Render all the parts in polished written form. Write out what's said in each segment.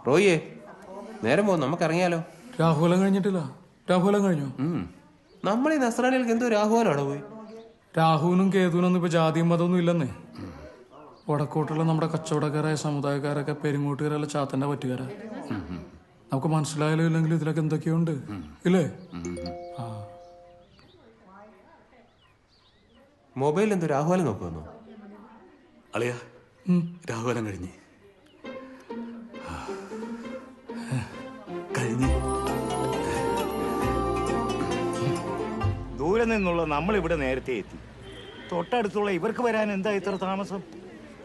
റോയിയെ നേരം പോകും, നമുക്കിറങ്ങിയാലോ? രാഹുലം കഴിഞ്ഞിട്ടില്ല. രാഹുലം കഴിഞ്ഞു. നമ്മളീ നസ്രാണികൾക്ക് എന്തോ രാഹുലമാണോ പോയി? രാഹുവിനും കേതുവിനൊന്നും ഇപ്പൊ ജാതിയും മതമൊന്നും ഇല്ലെന്നേ. വടക്കോട്ടുള്ള നമ്മുടെ കച്ചവടക്കാരായ സമുദായക്കാരൊക്കെ പെരുങ്ങോട്ടുകാരല്ല ചാത്തന്റെ പറ്റുകാരാ. നമുക്ക് മനസ്സിലായാലും ഇല്ലെങ്കിലും ഇതിലൊക്കെ എന്തൊക്കെയുണ്ട് ഇല്ലേ? മൊബൈൽ എന്തോ രാഹുലം നോക്കുമെന്നോ? അളിയ രാഹുലം കഴിഞ്ഞ് ദൂരെ നിന്നുള്ള നമ്മൾ ഇവിടെ നേരത്തെ എത്തി. തൊട്ടടുത്തുള്ള ഇവർക്ക് വരാൻ എന്താ ഇത്ര താമസം?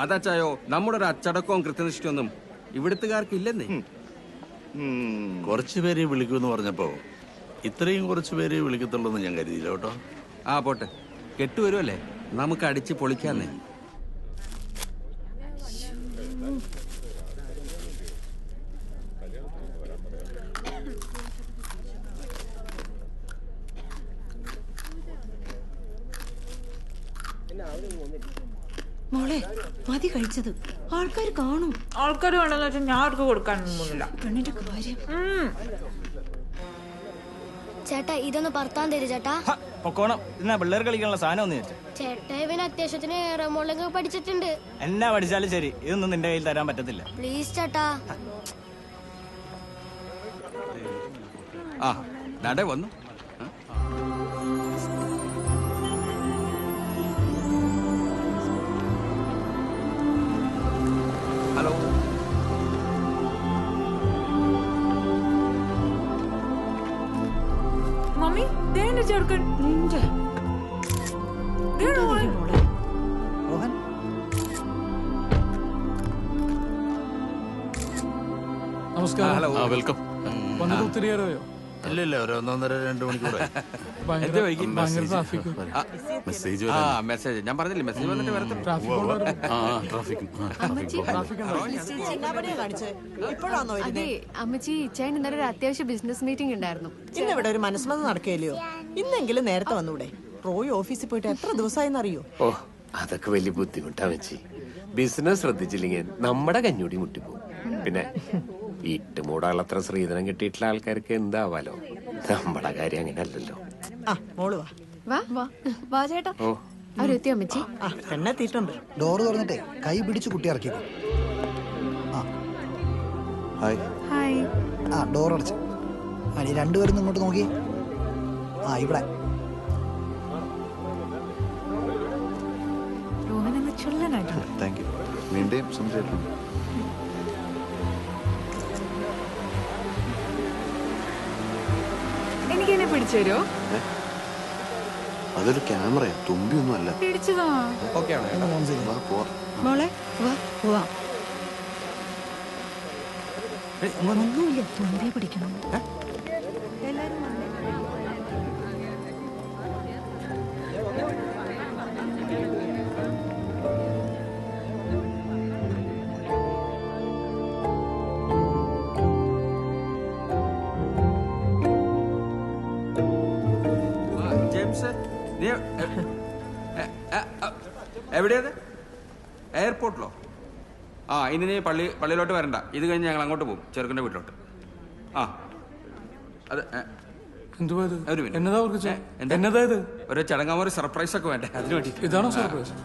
അതച്ചായോ, നമ്മുടെ ഒരു അച്ചടക്കവും കൃത്യനിഷ്ഠയൊന്നും ഇവിടുത്തുകാർക്ക് ഇല്ലെന്നേ. കുറച്ചുപേരെ വിളിക്കുമെന്ന് പറഞ്ഞപ്പോ ഇത്രയും കുറച്ചുപേരെ വിളിക്കത്തുള്ളൂ എന്ന് ഞാൻ കരുതിയില്ല കേട്ടോ. ആ പോട്ടെ, കെട്ടുവരുമല്ലേ, നമുക്ക് അടിച്ച് പൊളിക്കാന്നേ. മോളെ മതി കഴിച്ചത്, ആൾക്കാർ കാണും. ആൾക്കാർ വേണമെന്ന് വെച്ചാൽ ഞാൻ അവർക്ക് കൊടുക്കാനൊന്നുമില്ല. പെണ്ണിന്റെ കാര്യം. ചേട്ടാ ഇതൊന്ന് പറത്താൻ തരും ചേട്ടാ. പൊക്കോണം, എന്നാ പിള്ളേർ കളിക്കാനുള്ള സാധനം ഒന്ന് ചേട്ടാ. ചേട്ടാ ഇവന് അത്യാവശ്യത്തിന് റെമോളൊക്കെ പഠിച്ചിട്ടുണ്ട്. എന്നാ പഠിച്ചാലും ശരി, ഇതൊന്നും നിന്റെ കയ്യിൽ തരാൻ പറ്റത്തില്ല. പ്ലീസ് ചേട്ടാ. ആ നടേ വന്നു. ഹലോ, മമ്മി ദേന്റെ ചെറുക്കൻ. നമസ്കാരം. ഹലോ. വെൽക്കം. വന്നിട്ട് ഒത്തിരി നേരമായോ? ഇല്ല ഒരു 1.5-2 മണിക്കൂർ. ഭയങ്കര ട്രാഫിക്. മെസ്സേജ് ആ മെസ്സേജ് ഞാൻ പറഞ്ഞില്ലേ, മെസ്സേജ് വന്നിട്ട് വരത്തുള്ളൂ. അതെ അമ്മച്ചി, ഇച്ചായൻ ഇന്നലെ ഒരു അത്യാവശ്യ ബിസിനസ് മീറ്റിംഗ് ഉണ്ടായിരുന്നു. ഇന്നിവിടെ ഒരു മനസ്സമ്മതം നടക്കുകയല്ലയോ? ഇന്നെങ്കിലും നേരത്തെ വന്നൂടെ? റോയ് ഓഫീസിൽ പോയിട്ട് എത്ര ദിവസമായിന്നറിയോ? ഓ, അതൊക്കെ വലിയ ബുദ്ധിമുട്ടാ വെച്ചി. ബിസിനസ് ശ്രദ്ധിച്ചില്ലെങ്കിൽ നമ്മുടെ കഞ്ഞൂടി മുട്ടിപ്പോകും. പിന്നെ ഇട്ടുമൂടാളത്ര ശ്രീധനം കിട്ടിയിട്ടുള്ള ആൾക്കാർക്ക് എന്താവാലോ, നമ്മുടെ കാര്യം അങ്ങനെ അല്ലല്ലോ. മോള് വാ. വാ വാ വാ ചേട്ടാ. അവരെത്തി അമ്മച്ചി. പെണ്ണെത്തിയിട്ടുണ്ട്. ഡോറ് തുറന്നിട്ടേ കൈ പിടിച്ച് കുട്ടി ഇറക്കിക്കോ. ഹായ്. ഡോർ അടച്ച്. നീ രണ്ടുപേരും ഇങ്ങോട്ട് നോക്കി. ഇവിടെ രോഹനങ്ങ് ചുള്ളനായിട്ടുണ്ട്. Thank you. നിന്റെയും സംശയമുണ്ട്. എനിക്കെന്നെ പിടിച്ചു തരുമോ? അതൊരു ക്യാമറയാ, തുമ്പിയൊന്നും അല്ല. പിടിച്ചതാ. ഓക്കെ ആണോ? മോളെ വാ വാ. ഒന്നുമില്ല, തുമ്പി പിടിക്കണം. ജെയിംസ്, നീ എവിടെയത്? എയർപോർട്ടിലോ? ഇനി നീ പള്ളിയിലോട്ട് വരണ്ട. ഇത് കഴിഞ്ഞ് ഞങ്ങൾ അങ്ങോട്ട് പോകും, ചെറുക്കൻ്റെ വീട്ടിലോട്ട്. അത് ഒരു മിനിറ്റ്. എന്നതാ ഇത്? ഒരു ചടങ്ങാമൊരു സർപ്രൈസ് ഒക്കെ വേണ്ടേ, അതിനു വേണ്ടി. ഇതാണോ സർപ്രൈസ്?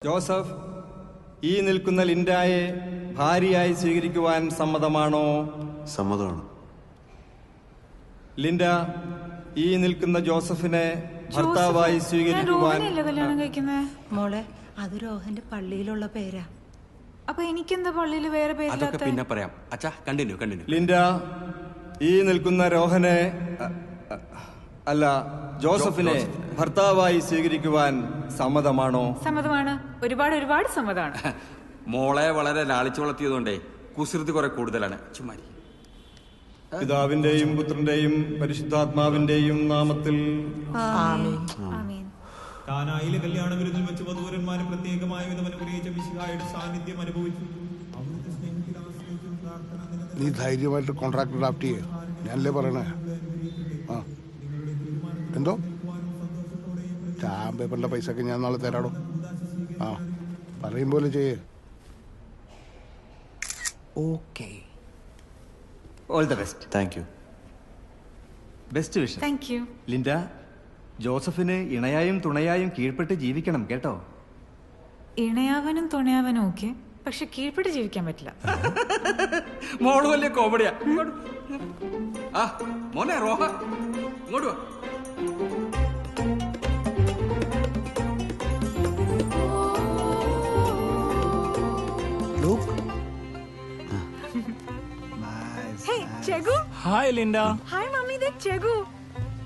ജോസഫ്, ഈ നിൽക്കുന്ന ലിൻഡായെ ഭാര്യയായി സ്വീകരിക്കുവാൻ സമ്മതമാണോ? സമ്മതമാണ്. ലിൻഡ, ഈ നിൽക്കുന്ന ജോസഫിനെ ഭർത്താവായി സ്വീകരിക്കുവാൻ. കല്യാണം കഴിക്കുന്നേ മോളെ, അത് രോഹന്റെ പള്ളിയിലുള്ള പേരാ. അപ്പൊ എനിക്കെന്താ പള്ളിയിൽ വേറെ അതൊക്കെ പേരില്ലാത്ത? പിന്നെ പറയാം. അച്ഛാ കണ്ടിന്യൂ. ലിൻഡ, ഈ നിൽക്കുന്ന രോഹനെ അല്ല ജോസഫിനെ ഭർത്താവായി സ്വീകരിക്കുവാൻ സമ്മതമാണോ? സമ്മതമാണ്. ഒരുപാട് സമ്മതമാണ്. മോളെ വളരെ ലാളിച്ചു വളർത്തിയതുകൊണ്ടേ കുസൃതി കുറെ കൂടുതലാണ്. ചുമ്മാരി. പിതാവിന്റെയും പുത്രന്റെയും പരിശുദ്ധാത്മാവിന്റെയും നാമത്തിൽ ആമീൻ. കാനായിലെ കല്യാണ വിരുന്നിൽ വെച്ച് വധൂവരന്മാരും പ്രത്യേകമായ വിധം അനുഗ്രഹിച്ച മിശിഹായുടെ സാന്നിധ്യം അനുഭവിച്ചു. നീ ധൈര്യമായിട്ട് കോൺട്രാക്ട് ഡ്രാഫ്റ്റ് ചെയ്യേ. ഞാനല്ലേ പറയണേ. ആ എന്തോ സ്റ്റാമ്പ് പേപ്പറിന്റെ പൈസ ഒക്കെ ഞാൻ നാളെ തരാടോ. ആ പറയും പോലെ ചെയ്യേ. Okay. All the best. Thank you. Best wish. Thank you. Linda, ജോസഫിന് ഇണയായും തുണയായും കീഴ്പ്പെട്ട് ജീവിക്കണം കേട്ടോ. ഇണയാവനും തുണയാവനും ഓക്കെ, പക്ഷെ കീഴ്പ്പെട്ട് ജീവിക്കാൻ പറ്റില്ല. മോള് വലിയ കോമഡിയാ. ആ മോനെ റോഹ, ഇങ്ങോട്ട് വാ. Hi Linda. ഹായ് മമ്മി, ഇത് ചെഗു.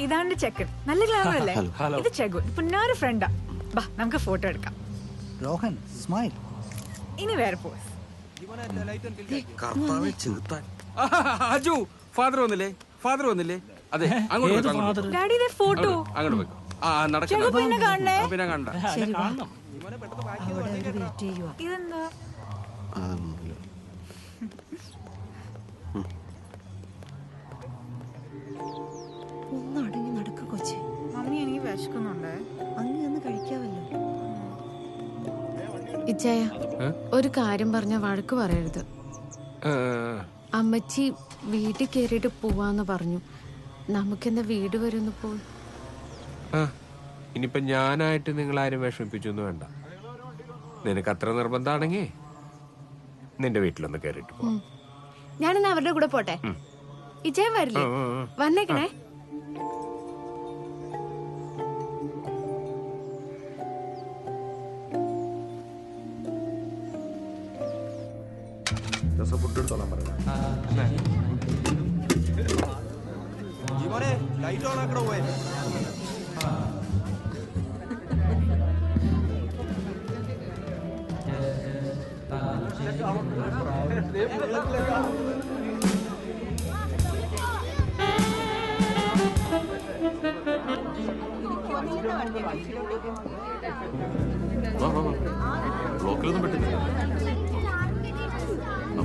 ഇതാണ് ചെക്കൻ. നല്ല ഗ്ലാമർ അല്ലേ? ഇത് ചെഗു, പുന്നാര ഫ്രണ്ടാ. ബാ നമുക്ക് ഫോട്ടോ എടുക്കാം. രോഹൻ സ്മൈൽ. ഇനി വേറെ പോസ്. അജു, ഫാദർ വന്നില്ലേ? അതെ, അങ്ങോട്ട് ഡാഡി ദേ ഫോട്ടോ. അങ്ങോട്ട് പോയി. ആ ചെഗു പിന്നെ കാണണേ. പിന്നെ കണ്ട. ഇതെന്താ? ഒന്നടങ്ങി നടക്ക കൊച്ചി. മമ്മി എനിക്ക് വിശക്കുന്നുണ്ട്. അങ്ങ് കഴിക്കാവല്ലോ. ഇച്ചായ, ഒരു കാര്യം പറഞ്ഞ വഴക്ക് പറയരുത്. അമ്മച്ചി വീട്ടിൽ കയറിയിട്ട് പോവാന്ന് പറഞ്ഞു. നമുക്കെന്താ വീട് വരെ ഒന്ന് പോയി. ഇനിയിപ്പൊ ഞാനായിട്ട് നിങ്ങളാരും വിഷമിപ്പിച്ചൊന്നും വേണ്ട. നിനക്ക് അത്ര നിർബന്ധമാണെങ്കിൽ നിന്റെ വീട്ടിലൊന്ന് കയറിയിട്ട് പോ. ഞാനെന്നാ അവരുടെ കൂടെ പോട്ടെ. ഇച്ചായ വരില്ലേ? വന്നേക്കണേ. ലൈറ്റ് ഓൺ ആക്കണോ പോയെ? ബ്ലോക്കിലൊന്നും പെട്ടില്ല.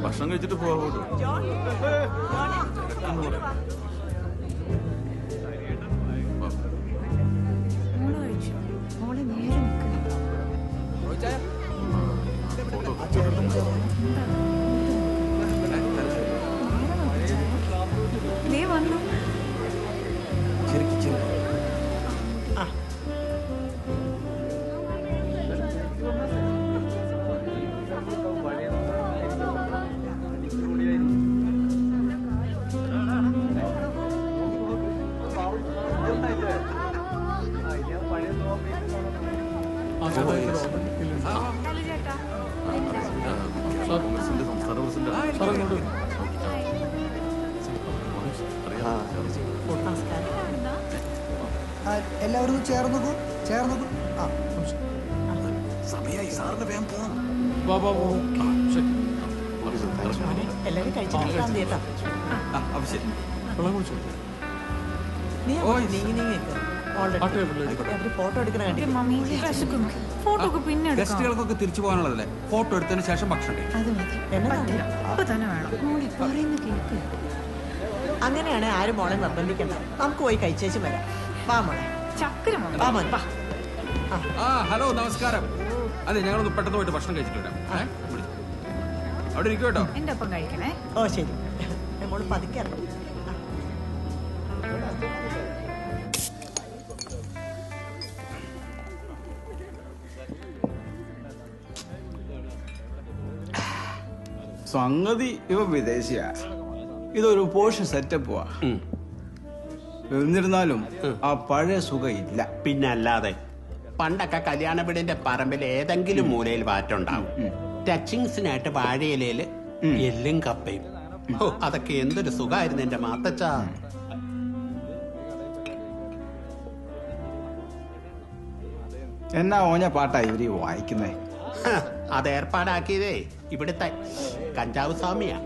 ഭക്ഷണം കഴിച്ചിട്ട് പോവാ. മോളെ നേരെ നീ വന്നു. എല്ലാവരും ചേർന്നു നോക്കൂ. സമയായി സാറിന് വേഗം പോകണം. എല്ലാരും കഴിച്ചിട്ട് കേട്ടോ. ഫോട്ടോ എടുക്കണ മമ്മി വിശക്കുന്നു. ഫോട്ടോ ഒക്കെ പിന്നെ എടുക്കാം. ഗസ്റ്റുകൾക്കൊക്കെ തിരിച്ചു പോകാനുള്ളതല്ലേ. ഫോട്ടോ എടുത്തതിന് ശേഷം ഭക്ഷണം കഴിക്കും. അത് മതി. ഇപ്പൊ തന്നെ വേണം. മോളെ പറയുന്ന കേക്ക്. അങ്ങനെയാണെ ആരും മോളെ നിർബന്ധിക്കണ്ട. നമുക്ക് പോയി കഴിച്ചേച്ചും വരാം. വാ മോളെ. ചക്കര മോളെ. വാ മോനെ. ആ ഹലോ, നമസ്കാരം. അതെ, ഞങ്ങളൊന്ന് പെട്ടെന്ന് പോയിട്ട് ഭക്ഷണം കഴിച്ചിട്ട് വരാം. അവിടെ ഇരിക്കും കേട്ടോ. എന്റെ ഒപ്പം കഴിക്കണേ. ഓ ശരി. മോള് പതുക്കെ. സംഗതി ഇവ വിദേശിയാ. ഇതൊരു പോഷ് സെറ്റപ്പുവാ. എന്നിരുന്നാലും ആ പഴയ സുഖം ഇല്ല. പിന്നെ അല്ലാതെ പണ്ടൊക്കെ കല്യാണ വീടിന്റെ പറമ്പിൽ ഏതെങ്കിലും മൂലയിൽ വാറ്റുണ്ടാവും. ടച്ചിങ്സിനായിട്ട് വാഴയിലയില് എല്ലും കപ്പയും. അതൊക്കെ എന്തൊരു സുഖമായിരുന്നു എന്റെ മാത്തച്ച. എന്നാ ഓഞ്ഞ പാട്ടാ ഇവര് വായിക്കുന്നേ? അത് ഏർപ്പാടാക്കിയതേ ഇവിടുത്തെ കഞ്ചാവ് സ്വാമിയാ.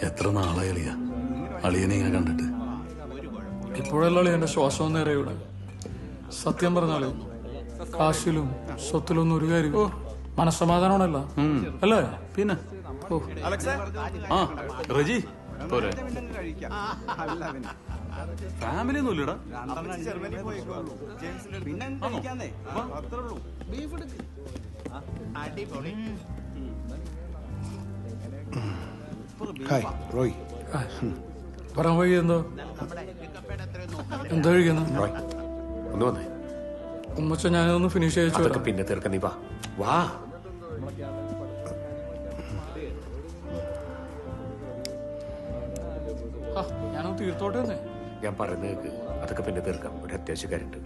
എത്ര നാളായി അളിയ അളിയനെ ഇങ്ങനെ കണ്ടിട്ട്. ഇപ്പോഴല്ല അളിയന്റെ ശ്വാസം നേരെ ഇവിടെ. സത്യം പറഞ്ഞാല് കാശിലും സ്വത്തിലൊന്നും ഒരു കാര്യം മനസ്സമാധാനമാണല്ല അല്ലേ? പിന്നെ ആ റജി പോരെ ഫാമിലി ഒന്നും ഇല്ലടാ. ഹായ് റോയ്. പറയാൻ വഴി എന്തോ എന്താ കഴിക്കുന്നത്? ഒന്ന് വന്നേ. ഉമ്മച്ച ഞാനൊന്ന് ഫിനിഷ് ചെയ്യിച്ചു. പിന്നെ തീർക്ക. നീ വാ വാ. ഞാനൊന്ന് തീർത്തോട്ടെ. ഞാൻ പറയുന്നത് കേക്ക്. അതൊക്കെ പിന്നെ തീർക്കാം. ഒരു അത്യാവശ്യക്കാരുണ്ട്.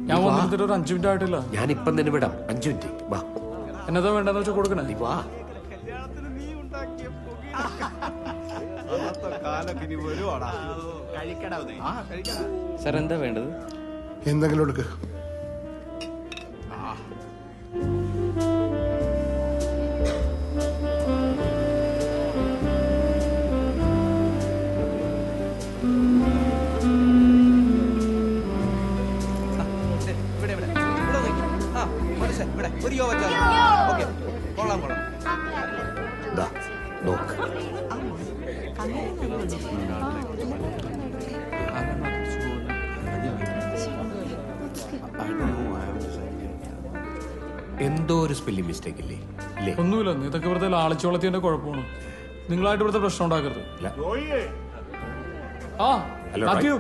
ഞാൻ വന്നിട്ട് ഒരു 5 മിനിറ്റ് ആയിട്ടില്ല. ഞാനിപ്പം തന്നെ വിടാം. 5 മിനിറ്റ് വാ. എന്നതാ വേണ്ടെന്ന് വെച്ചാൽ കൊടുക്കണേ. നീ വാ. സാർ എന്താ വേണ്ടത്? എന്തെങ്കിലും എടുക്ക്. നോക്ക്. എന്തോ ഒരു സ്പെല്ലിംഗ് മിസ്റ്റേക്ക് ഇല്ലേ? ഇല്ലേ? ഒന്നുമില്ല. ഇതൊക്കെ ഇവിടുത്തെ ലാളിച്ചോളത്തിന്റെ കുഴപ്പമാണ്. നിങ്ങളായിട്ട് ഇവിടുത്തെ പ്രശ്നം ഉണ്ടാക്കരുത്. ആ ഹലോ, താങ്ക് യു.